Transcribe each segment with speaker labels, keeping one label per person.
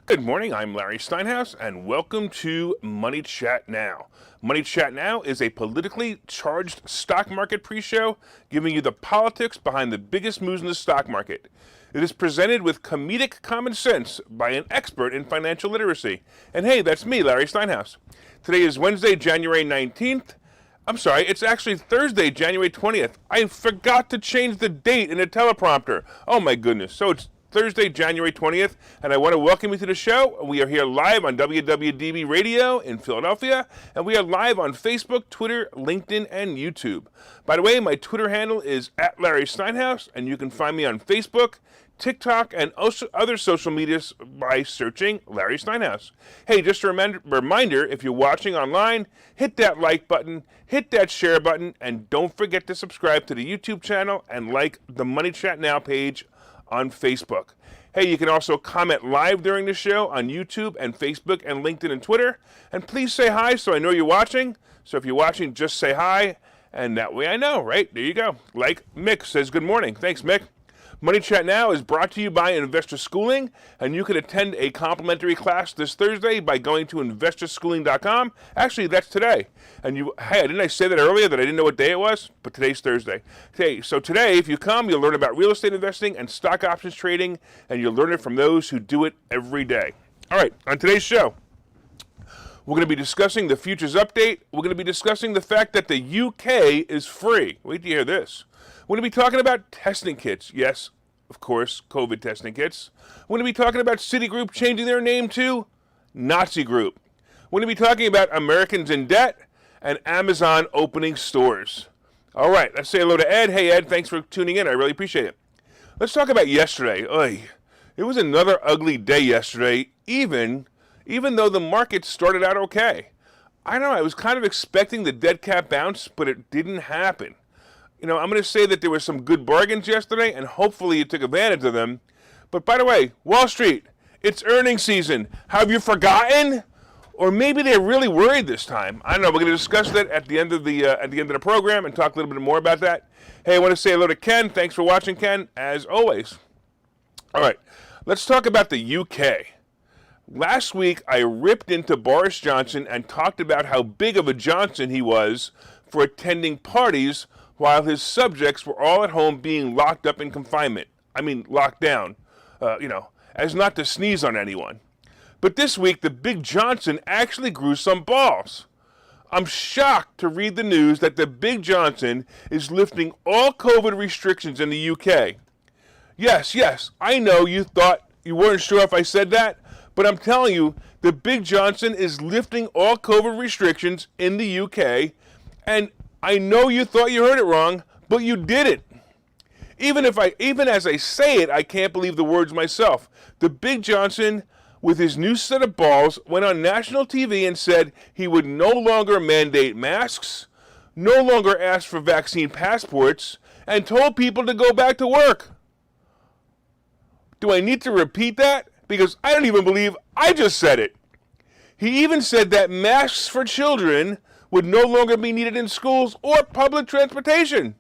Speaker 1: Good morning, I'm Larry Steinhouse, and welcome to Money Chat Now. Money Chat Now is a politically charged stock market pre-show giving you the politics behind the biggest moves in the stock market. It is presented with comedic common sense by an expert in financial literacy. And hey, that's me, Larry Steinhouse. Today is Wednesday, January 19th. I'm sorry, it's actually Thursday, January 20th. I forgot to change the date in the teleprompter. Oh my goodness. So it's Thursday, January 20th, and I want to welcome you to the show. We are here live on WWDB Radio in Philadelphia, and we are live on Facebook, Twitter, LinkedIn, and YouTube. By the way, my Twitter handle is @LarrySteinhouse, and you can find me on Facebook, TikTok, and also other social medias by searching Larry Steinhouse. Hey, just a reminder, if you're watching online, hit that like button, hit that share button, and don't forget to subscribe to the YouTube channel and like the Money Chat Now page on Facebook. Hey, you can also comment live during the show on YouTube and Facebook and LinkedIn and Twitter. And please say hi so I know you're watching. So if you're watching, just say hi, and that way I know, right? There you go. Like Mick says good morning. Thanks, Mick. Money Chat Now is brought to you by Investor Schooling, and you can attend a complimentary class this Thursday by going to investorschooling.com. Actually, that's today. And hey, didn't I say that earlier that I didn't know what day it was? But today's Thursday. Okay, so today, if you come, you'll learn about real estate investing and stock options trading, and you'll learn it from those who do it every day. All right, on today's show, we're going to be discussing the futures update. We're going to be discussing the fact that the UK is free. Wait till you hear this. We're going to be talking about testing kits. Yes, of course, COVID testing kits. We're going to be talking about Citigroup changing their name to NaziGroup. We're going to be talking about Americans in debt and Amazon opening stores. All right, let's say hello to Ed. Hey, Ed, thanks for tuning in. I really appreciate it. Let's talk about yesterday. It was another ugly day yesterday, even though the market started out okay. I don't know, I was kind of expecting the dead cat bounce, but it didn't happen. You know, I'm going to say that there were some good bargains yesterday, and hopefully you took advantage of them. But by the way, Wall Street, it's earnings season. Have you forgotten? Or maybe they're really worried this time. I don't know. We're going to discuss that at the end of the program and talk a little bit more about that. Hey, I want to say hello to Ken. Thanks for watching, Ken, as always. All right, let's talk about the UK. Last week, I ripped into Boris Johnson and talked about how big of a Johnson he was for attending parties while his subjects were all at home being locked up in confinement. I mean, locked down, as not to sneeze on anyone. But this week, the big Johnson actually grew some balls. I'm shocked to read the news that the big Johnson is lifting all COVID restrictions in the UK. Yes, I know you thought you weren't sure if I said that, but I'm telling you, the big Johnson is lifting all COVID restrictions in the UK, and I know you thought you heard it wrong, but you did it. Even as I say it, I can't believe the words myself. The big Johnson, with his new set of balls, went on national TV and said he would no longer mandate masks, no longer ask for vaccine passports, and told people to go back to work. Do I need to repeat that? Because I don't even believe I just said it. He even said that masks for children would no longer be needed in schools or public transportation.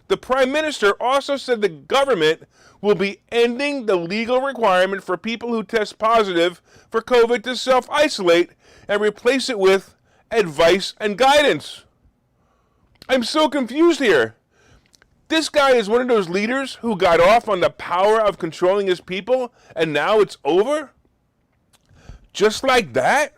Speaker 1: The Prime Minister also said the government will be ending the legal requirement for people who test positive for COVID to self-isolate and replace it with advice and guidance. I'm so confused here. This guy is one of those leaders who got off on the power of controlling his people, and now it's over? Just like that?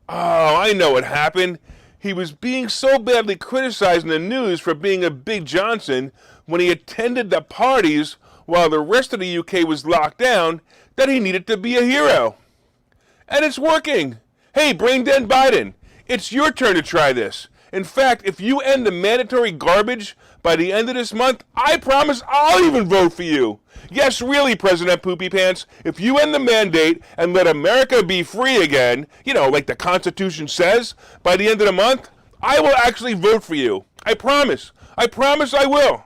Speaker 1: Oh, I know what happened. He was being so badly criticized in the news for being a big Johnson when he attended the parties while the rest of the UK was locked down that he needed to be a hero. And it's working. Hey, brain dead Biden, it's your turn to try this. In fact, if you end the mandatory garbage by the end of this month, I promise I'll even vote for you. Yes, really, President Poopy Pants, if you end the mandate and let America be free again, like the Constitution says, by the end of the month, I will actually vote for you. I promise. I promise I will.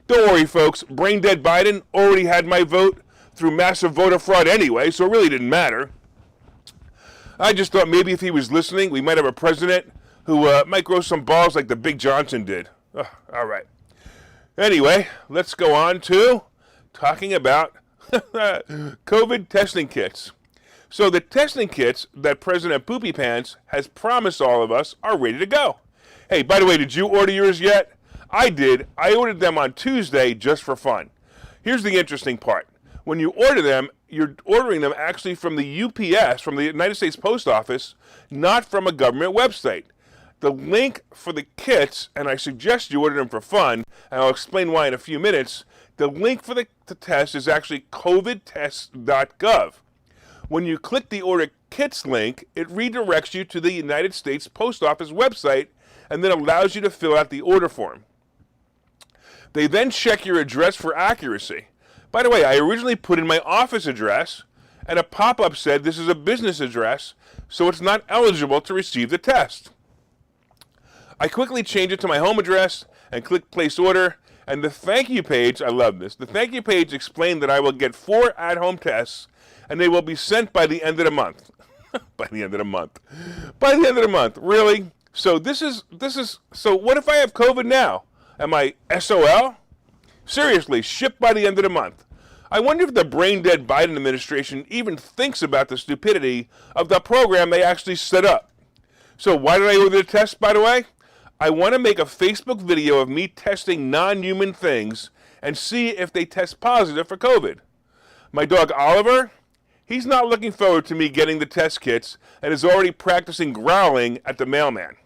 Speaker 1: Don't worry, folks. Brain dead Biden already had my vote through massive voter fraud anyway, so it really didn't matter. I just thought maybe if he was listening, we might have a president who might grow some balls like the big Johnson did. All right. Anyway, let's go on to talking about COVID testing kits. So the testing kits that President Poopy Pants has promised all of us are ready to go. Hey, by the way, did you order yours yet? I did. I ordered them on Tuesday just for fun. Here's the interesting part. When you order them, you're ordering them actually from the UPS, from the United States Post Office, not from a government website. The link for the kits, and I suggest you order them for fun, and I'll explain why in a few minutes, the link for the test is actually covidtest.gov. When you click the order kits link, it redirects you to the United States Post Office website and then allows you to fill out the order form. They then check your address for accuracy. By the way, I originally put in my office address, and a pop-up said this is a business address, so it's not eligible to receive the test. I quickly changed it to my home address and clicked place order, and the thank you page, I love this, the thank you page explained that I will get 4 at-home tests, and they will be sent by the end of the month. By the end of the month. By the end of the month, really? So so what if I have COVID now? Am I SOL? Seriously, shipped by the end of the month. I wonder if the brain-dead Biden administration even thinks about the stupidity of the program they actually set up. So why did I order the test, by the way? I want to make a Facebook video of me testing non-human things and see if they test positive for COVID. My dog Oliver, he's not looking forward to me getting the test kits and is already practicing growling at the mailman.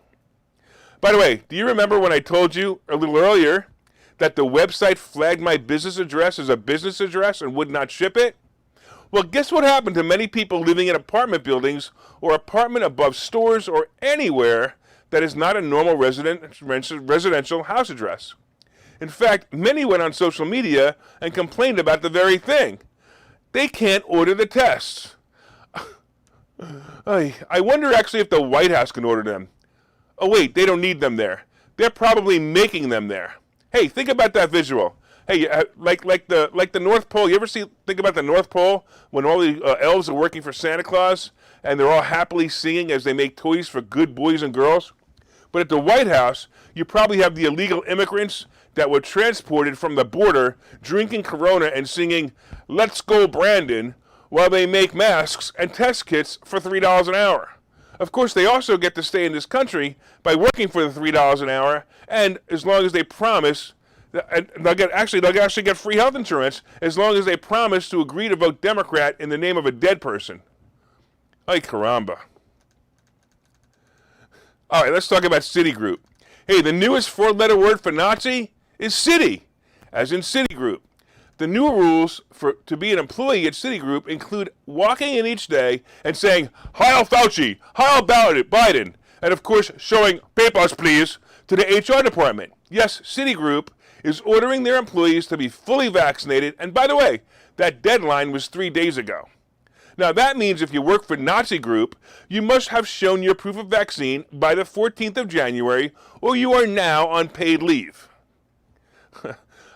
Speaker 1: By the way, do you remember when I told you a little earlier that the website flagged my business address as a business address and would not ship it? Well, guess what happened to many people living in apartment buildings or apartment above stores or anywhere that is not a normal residential house address? In fact, many went on social media and complained about the very thing. They can't order the tests. I wonder actually if the White House can order them. Oh wait, they don't need them there. They're probably making them there. Hey, think about that visual. Hey, like the North Pole. You ever think about the North Pole when all the elves are working for Santa Claus and they're all happily singing as they make toys for good boys and girls? But at the White House, you probably have the illegal immigrants that were transported from the border drinking Corona and singing "Let's Go Brandon" while they make masks and test kits for $3 an hour. Of course, they also get to stay in this country by working for the $3 an hour, and as long as they promise, and they'll actually get free health insurance as long as they promise to agree to vote Democrat in the name of a dead person. Ay caramba. All right, let's talk about Citigroup. Hey, the newest 4-letter word for Nazi is Citi, as in Citigroup. The new rules to be an employee at Citigroup include walking in each day and saying, "Heil Fauci, Heil Biden," and of course showing "papers, please" to the HR department. Yes, Citigroup is ordering their employees to be fully vaccinated, and by the way, that deadline was 3 days ago. Now that means if you work for NaziGroup, you must have shown your proof of vaccine by the 14th of January, or you are now on paid leave.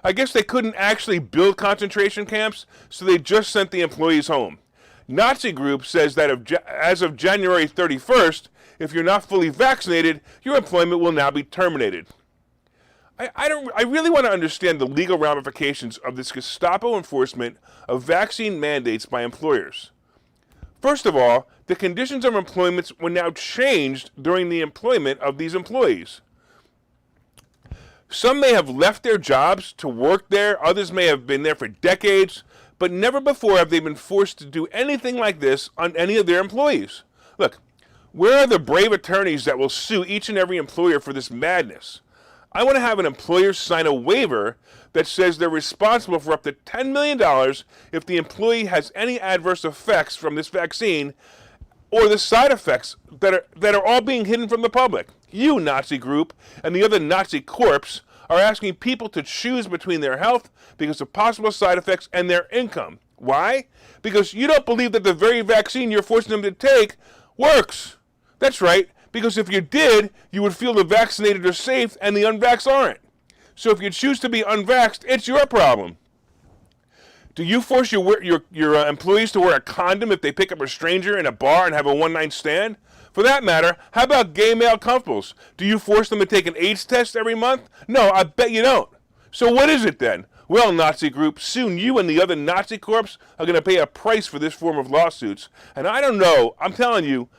Speaker 1: I guess they couldn't actually build concentration camps, so they just sent the employees home. NaziGroup says that as of January 31st, if you're not fully vaccinated, your employment will now be terminated. I really want to understand the legal ramifications of this Gestapo enforcement of vaccine mandates by employers. First of all, the conditions of employment were now changed during the employment of these employees. Some may have left their jobs to work there, others may have been there for decades, but never before have they been forced to do anything like this on any of their employees. Look, where are the brave attorneys that will sue each and every employer for this madness? I want to have an employer sign a waiver that says they're responsible for up to $10 million if the employee has any adverse effects from this vaccine or the side effects that are all being hidden from the public. You, NaziGroup, and the other Nazi corps are asking people to choose between their health because of possible side effects and their income. Why? Because you don't believe that the very vaccine you're forcing them to take works. That's right, because if you did, you would feel the vaccinated are safe and the unvaxxed aren't. So if you choose to be unvaxxed, it's your problem. Do you force your employees to wear a condom if they pick up a stranger in a bar and have a one-night stand? For that matter, how about gay male couples? Do you force them to take an AIDS test every month? No, I bet you don't. So what is it then? Well, Nazi Group, soon you and the other Nazi corps are going to pay a price for this form of lawsuits. And I don't know, I'm telling you,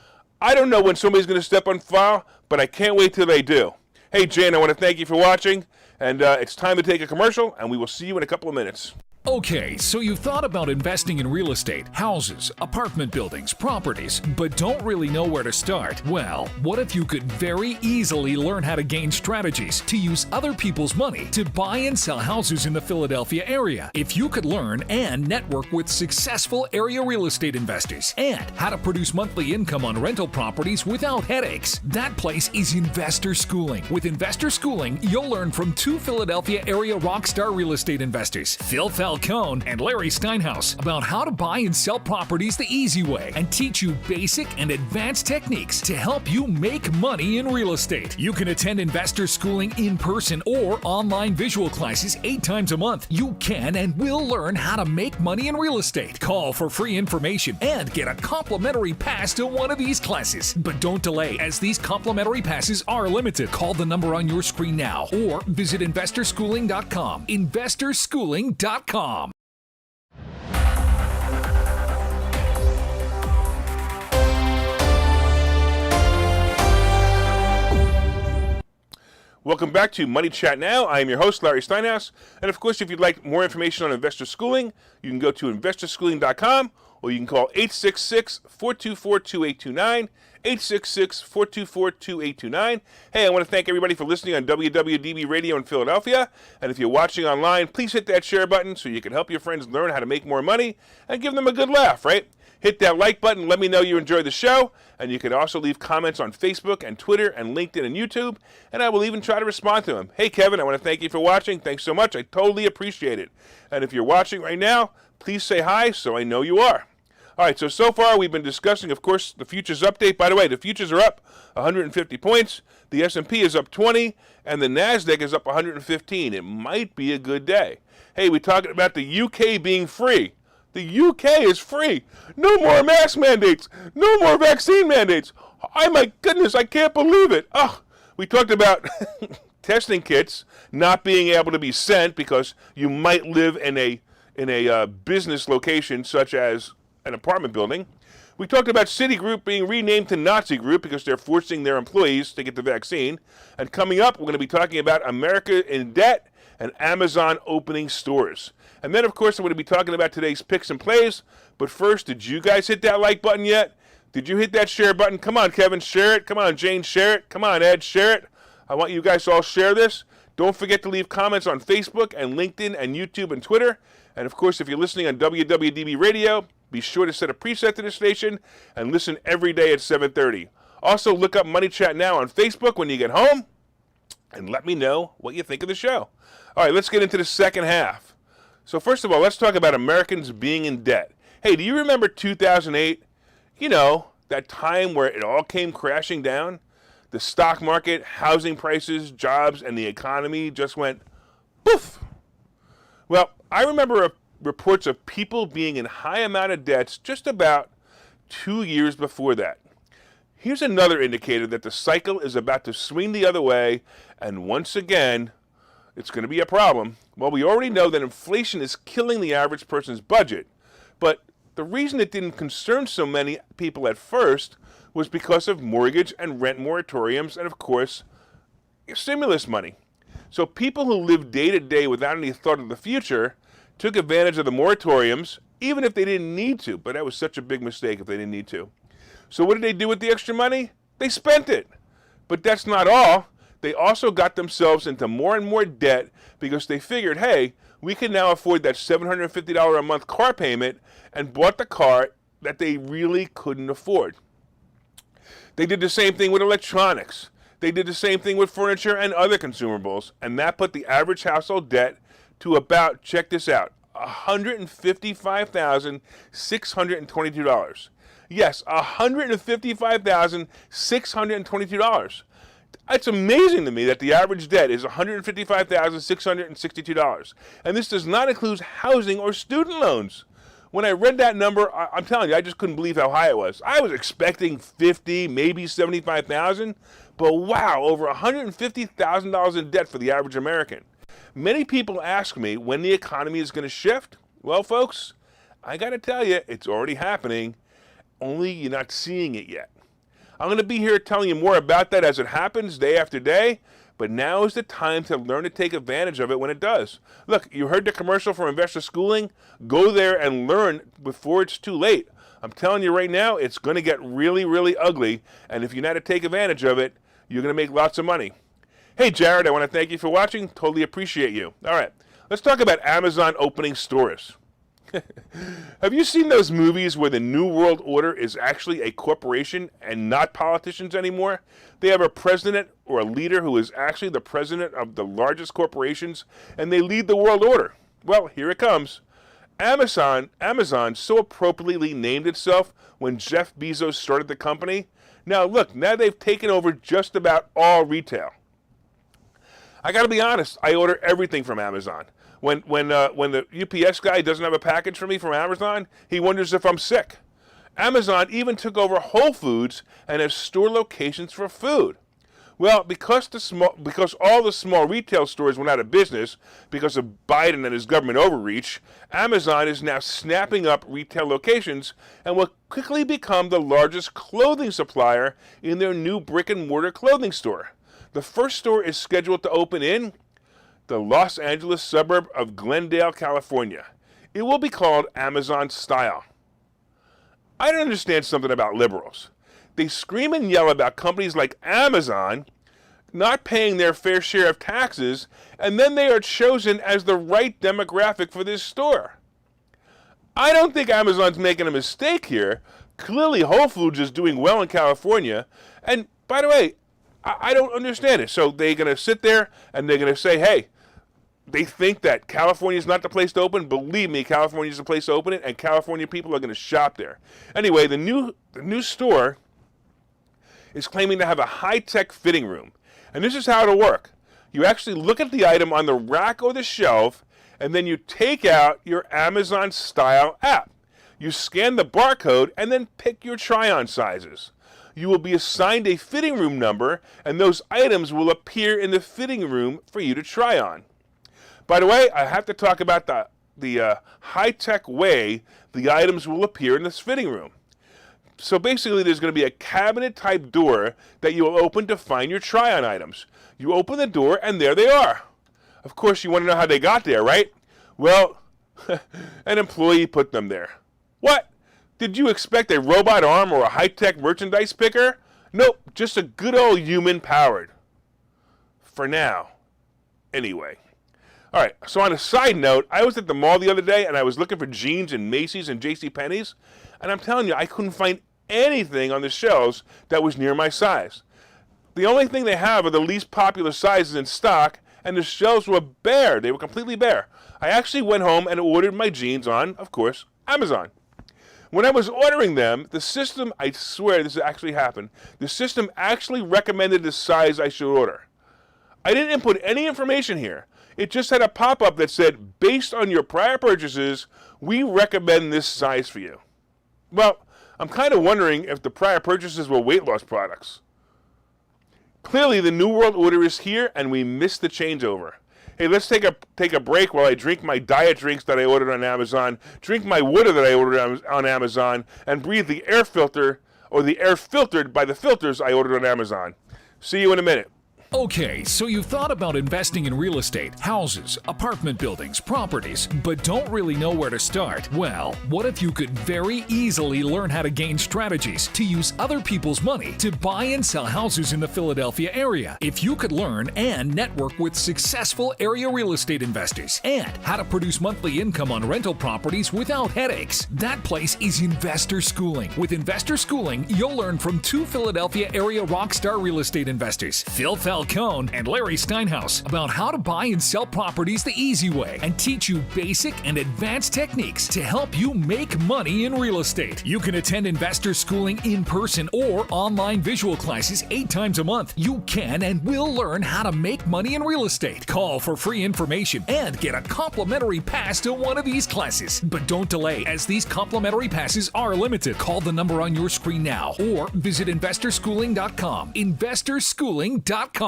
Speaker 1: I don't know when somebody's going to step on file, but I can't wait till they do. Hey, Jane, I want to thank you for watching, and it's time to take a commercial, and we will see you in a couple of minutes.
Speaker 2: Okay, so you've thought about investing in real estate, houses, apartment buildings, properties, but don't really know where to start? Well, what if you could very easily learn how to gain strategies to use other people's money to buy and sell houses in the Philadelphia area? If you could learn and network with successful area real estate investors and how to produce monthly income on rental properties without headaches, that place is Investor Schooling. With Investor Schooling, you'll learn from two Philadelphia area rockstar real estate investors, Phil Falcone and Larry Steinhouse, about how to buy and sell properties the easy way and teach you basic and advanced techniques to help you make money in real estate. You can attend Investor Schooling in person or online visual classes 8 times a month. You can and will learn how to make money in real estate. Call for free information and get a complimentary pass to one of these classes. But don't delay, as these complimentary passes are limited. Call the number on your screen now or visit investorschooling.com. investorschooling.com.
Speaker 1: Welcome back to Money Chat Now. I am your host, Larry Steinhouse. And of course, if you'd like more information on Investor Schooling, you can go to investorschooling.com or you can call 866-424-2829, 866-424-2829. Hey, I want to thank everybody for listening on WWDB Radio in Philadelphia. And if you're watching online, please hit that share button so you can help your friends learn how to make more money and give them a good laugh, right? Hit that like button, let me know you enjoyed the show, and you can also leave comments on Facebook and Twitter and LinkedIn and YouTube, and I will even try to respond to them. Hey, Kevin, I want to thank you for watching. Thanks so much. I totally appreciate it. And if you're watching right now, please say hi so I know you are. All right, so far we've been discussing, of course, the futures update. By the way, the futures are up 150 points, the S&P is up 20, and the NASDAQ is up 115. It might be a good day. Hey, we're talking about the UK being free. The UK is free. No more mask mandates. No more vaccine mandates. Oh, my goodness, I can't believe it. Oh, we talked about testing kits not being able to be sent because you might live in a business location such as an apartment building. We talked about Citigroup being renamed to NaziGroup because they're forcing their employees to get the vaccine. And coming up, we're going to be talking about America in debt and Amazon opening stores. And then, of course, I'm going to be talking about today's picks and plays. But first, did you guys hit that like button yet? Did you hit that share button? Come on, Kevin, share it. Come on, Jane, share it. Come on, Ed, share it. I want you guys to all share this. Don't forget to leave comments on Facebook and LinkedIn and YouTube and Twitter. And, of course, if you're listening on WWDB Radio, be sure to set a preset to the station and listen every day at 7:30. Also, look up Money Chat Now on Facebook when you get home and let me know what you think of the show. All right, let's get into the second half. So first of all, let's talk about Americans being in debt. Hey, do you remember 2008? You know, that time where it all came crashing down? The stock market, housing prices, jobs, and the economy just went poof. Well, I remember reports of people being in high amount of debts just about 2 years before that. Here's another indicator that the cycle is about to swing the other way, and once again, it's going to be a problem. Well, we already know that inflation is killing the average person's budget, but the reason it didn't concern so many people at first was because of mortgage and rent moratoriums and, of course, stimulus money. So people who live day to day without any thought of the future took advantage of the moratoriums, even if they didn't need to, but that was such a big mistake if they didn't need to. So what did they do with the extra money? They spent it. But that's not all. They also got themselves into more and more debt because they figured, hey, we can now afford that $750 a month car payment, and bought the car that they really couldn't afford. They did the same thing with electronics. They did the same thing with furniture and other consumables, and that put the average household debt to about, check this out, $155,622. Yes, $155,622. It's amazing to me that the average debt is $155,662. And this does not include housing or student loans. When I read that number, I'm telling you, I just couldn't believe how high it was. I was expecting 50, maybe 75,000, but wow, over $150,000 in debt for the average American. Many people ask me when the economy is going to shift. Well, folks, I got to tell you, it's already happening, only you're not seeing it yet. I'm going to be here telling you more about that as it happens day after day, but now is the time to learn to take advantage of it when it does. Look, you heard the commercial for Investor Schooling? Go there and learn before it's too late. I'm telling you right now, it's going to get really, really ugly, and if you know how to take advantage of it, you're going to make lots of money. Hey, Jared, I want to thank you for watching. Totally appreciate you. All right, let's talk about Amazon opening stores. Have you seen those movies where the New World Order is actually a corporation and not politicians anymore? They have a president or a leader who is actually the president of the largest corporations, and they lead the world order. Well, here it comes. Amazon so appropriately named itself when Jeff Bezos started the company. Now look, now they've taken over just about all retail. I got to be honest, I order everything from Amazon. When the UPS guy doesn't have a package for me from Amazon, he wonders if I'm sick. Amazon even took over Whole Foods and has store locations for food. Well, because all the small retail stores went out of business because of Biden and his government overreach, Amazon is now snapping up retail locations and will quickly become the largest clothing supplier in their new brick-and-mortar clothing store. The first store is scheduled to open in the Los Angeles suburb of Glendale, California. It will be called Amazon Style. I don't understand something about liberals. They scream and yell about companies like Amazon not paying their fair share of taxes, and then they are chosen as the right demographic for this store. I don't think Amazon's making a mistake here. Clearly, Whole Foods is doing well in California, and by the way, I don't understand it. So they're going to sit there and they're going to say, hey, they think that California is not the place to open. Believe me, California is the place to open it, and California people are going to shop there. Anyway, the new store is claiming to have a high-tech fitting room. And this is how it'll work. You actually look at the item on the rack or the shelf, and then you take out your Amazon Style app. You scan the barcode and then pick your try-on sizes. You will be assigned a fitting room number, and those items will appear in the fitting room for you to try on. By the way, I have to talk about the high-tech way the items will appear in this fitting room. So basically, there's going to be a cabinet-type door that you will open to find your try-on items. You open the door, and there they are. Of course, you want to know how they got there, right? Well, an employee put them there. What? Did you expect a robot arm or a high-tech merchandise picker? Nope, just a good old human powered. For now. Anyway. All right, so on a side note, I was at the mall the other day and I was looking for jeans in Macy's and JCPenney's, and I'm telling you, I couldn't find anything on the shelves that was near my size. The only thing they have are the least popular sizes in stock, and the shelves were bare. They were completely bare. I actually went home and ordered my jeans on, of course, Amazon. When I was ordering them, the system, I swear this actually happened, the system actually recommended the size I should order. I didn't input any information here. It just had a pop-up that said, based on your prior purchases, we recommend this size for you. Well, I'm kind of wondering if the prior purchases were weight loss products. Clearly, the New World Order is here, and we missed the changeover. Hey, let's take a break while I drink my diet drinks that I ordered on Amazon, drink my water that I ordered on Amazon, and breathe the air filter, or the air filtered by the filters I ordered on Amazon. See you in a minute.
Speaker 2: Okay, so you've thought about investing in real estate, houses, apartment buildings, properties, but don't really know where to start? Well, what if you could very easily learn how to gain strategies to use other people's money to buy and sell houses in the Philadelphia area? If you could learn and network with successful area real estate investors and how to produce monthly income on rental properties without headaches, that place is Investor Schooling. With Investor Schooling, you'll learn from two Philadelphia area rockstar real estate investors, Phil Falcone and Larry Steinhouse, about how to buy and sell properties the easy way and teach you basic and advanced techniques to help you make money in real estate. You can attend Investor Schooling in person or online visual classes 8 times a month. You can and will learn how to make money in real estate. Call for free information and get a complimentary pass to one of these classes. But don't delay, as these complimentary passes are limited. Call the number on your screen now or visit investorschooling.com. investorschooling.com.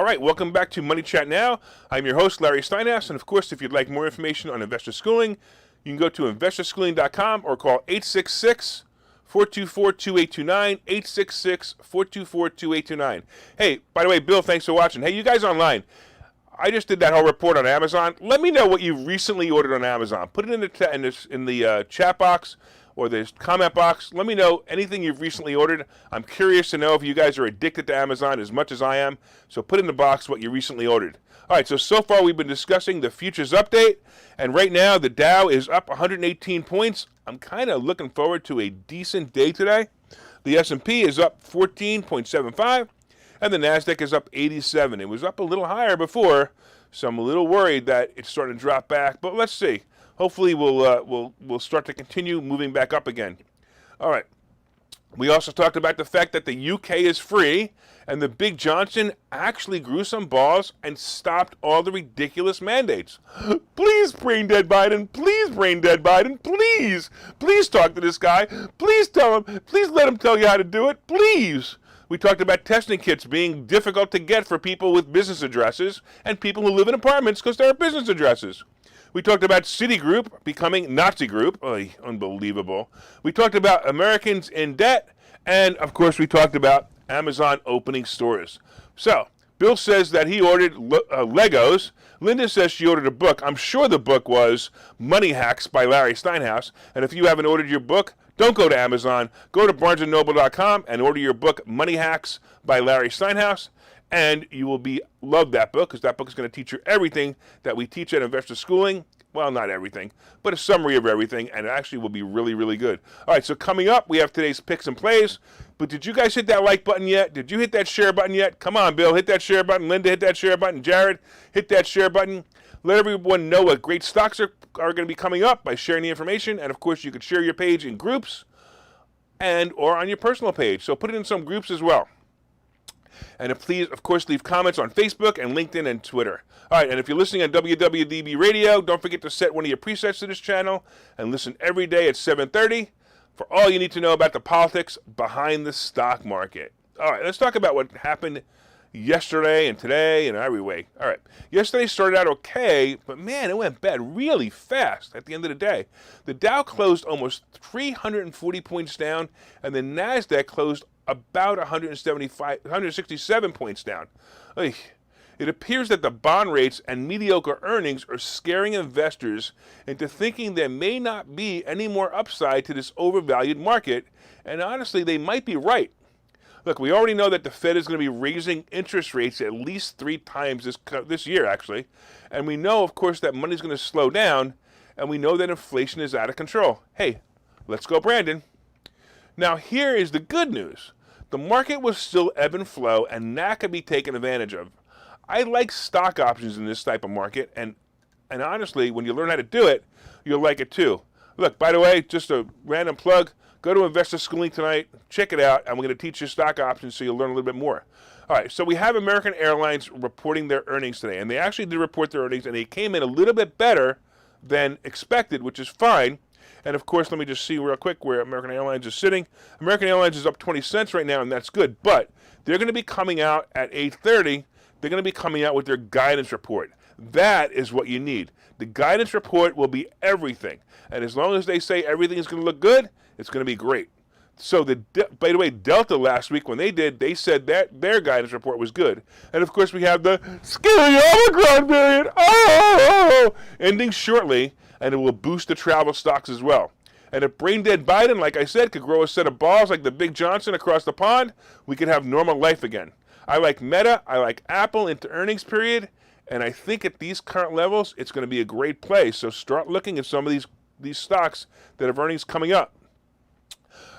Speaker 1: right, welcome back to Money Chat Now. I'm your host, Larry Steinhouse, and of course, if you'd like more information on investor schooling, you can go to investorschooling.com or call 866-424-2829, 866-424-2829. Hey, by the way, Bill, thanks for watching. Hey, you guys online, I just did that whole report on Amazon. Let me know what you recently ordered on Amazon. Put it in the chat box or the comment box. Let me know anything you've recently ordered. I'm curious to know if you guys are addicted to Amazon as much as I am. So put in the box what you recently ordered. All right, so far we've been discussing the futures update. And right now the Dow is up 118 points. I'm kind of looking forward to a decent day today. The S&P is up 14.75. And the NASDAQ is up 87. It was up a little higher before, so I'm a little worried that it's starting to drop back. But let's see. Hopefully we'll start to continue moving back up again. All right. We also talked about the fact that the UK is free, and the Big Johnson actually grew some balls and stopped all the ridiculous mandates. Please, brain dead Biden. Please, brain dead Biden. Please. Please talk to this guy. Please tell him. Please let him tell you how to do it. Please. We talked about testing kits being difficult to get for people with business addresses and people who live in apartments because there are business addresses. We talked about Citigroup becoming NaziGroup. Oh, unbelievable. We talked about Americans in debt. And, of course, we talked about Amazon opening stores. So, Bill says that he ordered Legos. Linda says she ordered a book. I'm sure the book was Money Hacks by Larry Steinhouse. And if you haven't ordered your book, don't go to Amazon. Go to barnesandnoble.com and order your book, Money Hacks by Larry Steinhouse. And you will love that book, because that book is going to teach you everything that we teach at Investor Schooling. Well, not everything, but a summary of everything, and it actually will be really, really good. All right, so coming up, we have today's picks and plays. But did you guys hit that like button yet? Did you hit that share button yet? Come on, Bill, hit that share button. Linda, hit that share button. Jared, hit that share button. Let everyone know what great stocks are going to be coming up by sharing the information. And, of course, you could share your page in groups or on your personal page. So put it in some groups as well. And please, of course, leave comments on Facebook and LinkedIn and Twitter. All right, and if you're listening on WWDB Radio, don't forget to set one of your presets to this channel and listen every day at 7:30 for all you need to know about the politics behind the stock market. All right, let's talk about what happened yesterday and today and every way. All right, yesterday started out okay, but man, it went bad really fast at the end of the day. The Dow closed almost 340 points down, and the NASDAQ closed about 167 points down. It appears that the bond rates and mediocre earnings are scaring investors into thinking there may not be any more upside to this overvalued market, and honestly, they might be right. Look, we already know that the Fed is going to be raising interest rates at least 3 times this year, actually, and we know, of course, that money's going to slow down, and we know that inflation is out of control. Hey, let's go, Brandon. Now, here is the good news. The market will still ebb and flow, and that can be taken advantage of. I like stock options in this type of market, and honestly, when you learn how to do it, you'll like it too. Look, by the way, just a random plug, go to Investor Schooling tonight, check it out, and we're going to teach you stock options so you'll learn a little bit more. All right, so we have American Airlines reporting their earnings today, and they actually did report their earnings, and they came in a little bit better than expected, which is fine. And, of course, let me just see real quick where American Airlines is sitting. American Airlines is up 20 cents right now, and that's good. But they're going to be coming out at 8:30. They're going to be coming out with their guidance report. That is what you need. The guidance report will be everything. And as long as they say everything is going to look good, it's going to be great. So, by the way, Delta last week, when they said that their guidance report was good. And, of course, we have the scary Omicron variant, ending shortly. And it will boost the travel stocks as well. And if brain dead Biden, like I said, could grow a set of balls like the Big Johnson across the pond, we could have normal life again. I like Meta, I like Apple into earnings period, and I think at these current levels, it's going to be a great play. So start looking at some of these stocks that have earnings coming up.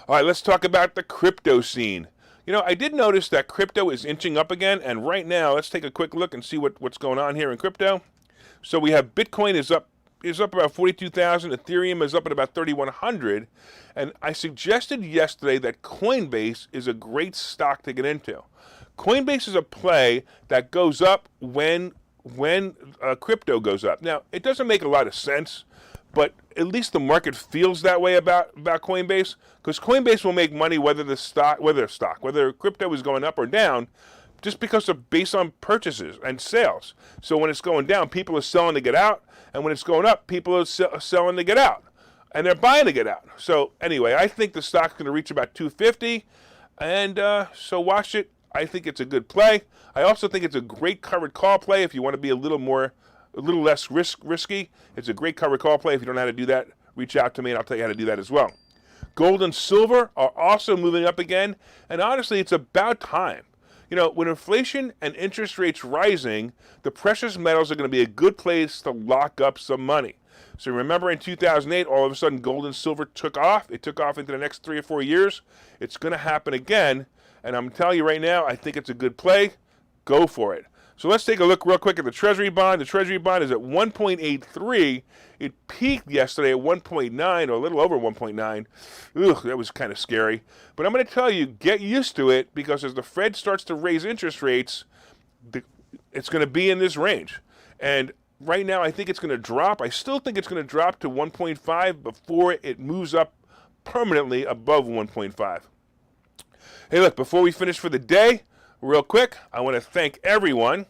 Speaker 1: All right, let's talk about the crypto scene. You know, I did notice that crypto is inching up again, and right now, let's take a quick look and see what's going on here in crypto. So we have Bitcoin is up about 42,000. Ethereum is up at about 3,100. And I suggested yesterday that Coinbase is a great stock to get into. Coinbase is a play that goes up when crypto goes up. Now, it doesn't make a lot of sense, but at least the market feels that way about Coinbase, because Coinbase will make money whether crypto is going up or down. just because they're based on purchases and sales. So when it's going down, people are selling to get out, and when it's going up, people are selling to get out, and they're buying to get out. So anyway, I think the stock's going to reach about 250, and so watch it. I think it's a good play. I also think it's a great covered call play if you want to be a little less risky. It's a great covered call play. If you don't know how to do that, reach out to me, and I'll tell you how to do that as well. Gold and silver are also moving up again, and honestly, it's about time. You know, with inflation and interest rates rising, the precious metals are going to be a good place to lock up some money. So remember in 2008, all of a sudden gold and silver took off. It took off into the next 3 or 4 years. It's going to happen again, and I'm telling you right now, I think it's a good play. Go for it. So let's take a look real quick at the Treasury bond. The Treasury bond is at 1.83. It peaked yesterday at 1.9, or a little over 1.9. Ugh, that was kind of scary. But I'm going to tell you, get used to it, because as the Fed starts to raise interest rates, it's going to be in this range. And right now, I think it's going to drop. I still think it's going to drop to 1.5 before it moves up permanently above 1.5. Hey, look, before we finish for the day, real quick, I want to thank everyone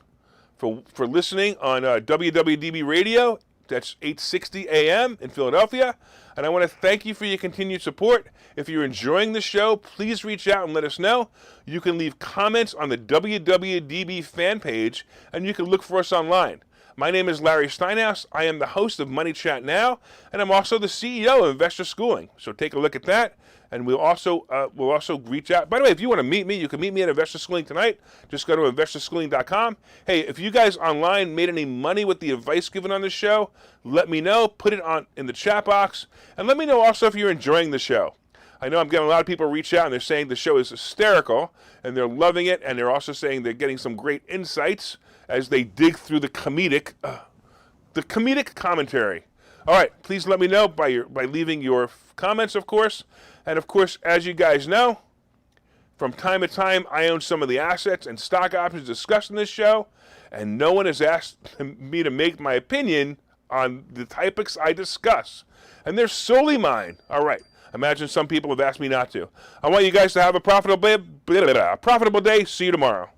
Speaker 1: for listening on WWDB Radio. That's 860 AM in Philadelphia. And I want to thank you for your continued support. If you're enjoying the show, please reach out and let us know. You can leave comments on the WWDB fan page, and you can look for us online. My name is Larry Steinhouse. I am the host of Money Chat Now, and I'm also the CEO of Investor Schooling. So take a look at that. And we'll also reach out. By the way, if you want to meet me, you can meet me at Investor Schooling tonight. Just go to investorschooling.com. Hey, if you guys online made any money with the advice given on the show, let me know. Put it in the chat box. And let me know also if you're enjoying the show. I know I'm getting a lot of people reach out, and they're saying the show is hysterical, and they're loving it, and they're also saying they're getting some great insights as they dig through the comedic commentary. All right, please let me know by leaving your comments, of course. And of course, as you guys know, from time to time, I own some of the assets and stock options discussed in this show, and no one has asked me to make my opinion on the topics I discuss. And they're solely mine. All right. Imagine some people have asked me not to. I want you guys to have a profitable day. See you tomorrow.